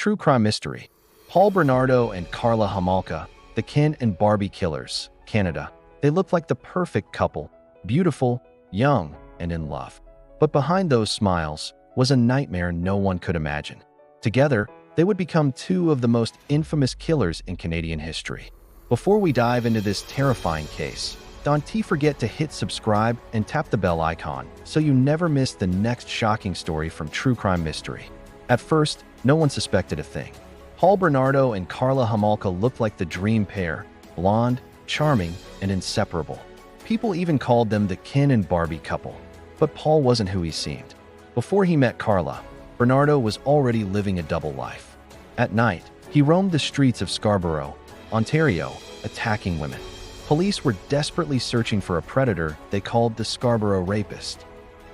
True crime mystery. Paul Bernardo and Carla Homolka, the Ken and Barbie killers, Canada. They looked like the perfect couple, beautiful, young, and in love. But behind those smiles was a nightmare no one could imagine. Together, they would become two of the most infamous killers in Canadian history. Before we dive into this terrifying case, don't forget to hit subscribe and tap the bell icon so you never miss the next shocking story from True Crime Mystery. At first, no one suspected a thing. Paul Bernardo and Carla Homolka looked like the dream pair, blonde, charming, and inseparable. People even called them the Ken and Barbie couple. But Paul wasn't who he seemed. Before he met Carla, Bernardo was already living a double life. At night, he roamed the streets of Scarborough, Ontario, attacking women. Police were desperately searching for a predator they called the Scarborough Rapist.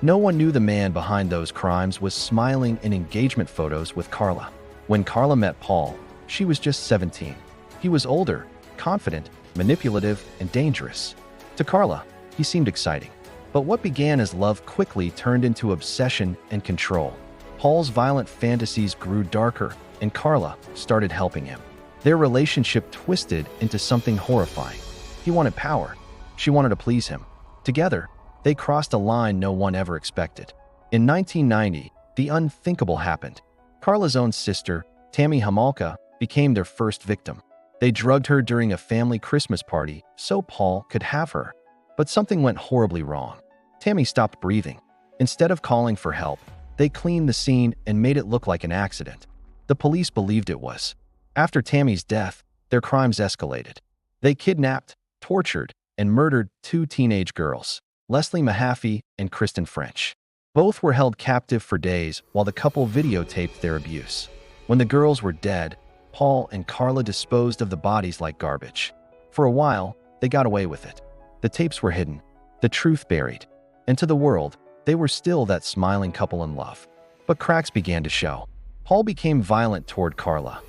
No one knew the man behind those crimes was smiling in engagement photos with Carla. When Carla met Paul, she was just 17. He was older, confident, manipulative, and dangerous. To Carla, he seemed exciting. But what began as love quickly turned into obsession and control. Paul's violent fantasies grew darker, and Carla started helping him. Their relationship twisted into something horrifying. He wanted power. She wanted to please him. Together, they crossed a line no one ever expected. In 1990, the unthinkable happened. Carla's own sister, Tammy Homolka, became their first victim. They drugged her during a family Christmas party so Paul could have her. But something went horribly wrong. Tammy stopped breathing. Instead of calling for help, they cleaned the scene and made it look like an accident. The police believed it was. After Tammy's death, their crimes escalated. They kidnapped, tortured, and murdered two teenage girls, Leslie Mahaffey and Kristen French. Both were held captive for days while the couple videotaped their abuse. When the girls were dead, Paul and Carla disposed of the bodies like garbage. For a while, they got away with it. The tapes were hidden, the truth buried, and to the world, they were still that smiling couple in love. But cracks began to show. Paul became violent toward Carla,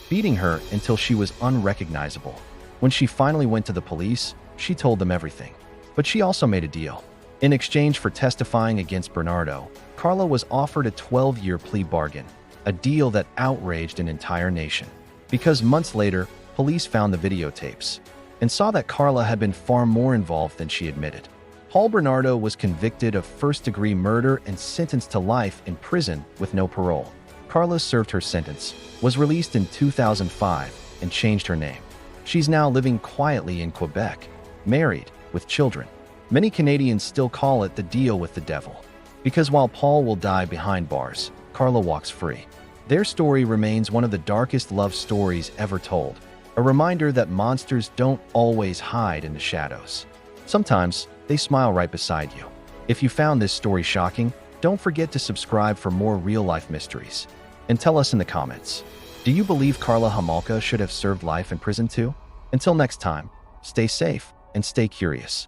beating her until she was unrecognizable. When she finally went to the police, she told them everything. But she also made a deal. In exchange for testifying against Bernardo, Carla was offered a 12-year plea bargain, a deal that outraged an entire nation. Because months later, police found the videotapes and saw that Carla had been far more involved than she admitted. Paul Bernardo was convicted of first-degree murder and sentenced to life in prison with no parole. Carla served her sentence, was released in 2005, and changed her name. She's now living quietly in Quebec, married, with children. Many Canadians still call it the deal with the devil. Because while Paul will die behind bars, Carla walks free. Their story remains one of the darkest love stories ever told, a reminder that monsters don't always hide in the shadows. Sometimes, they smile right beside you. If you found this story shocking, don't forget to subscribe for more real-life mysteries. And tell us in the comments, do you believe Carla Homolka should have served life in prison too? Until next time, stay safe and stay curious.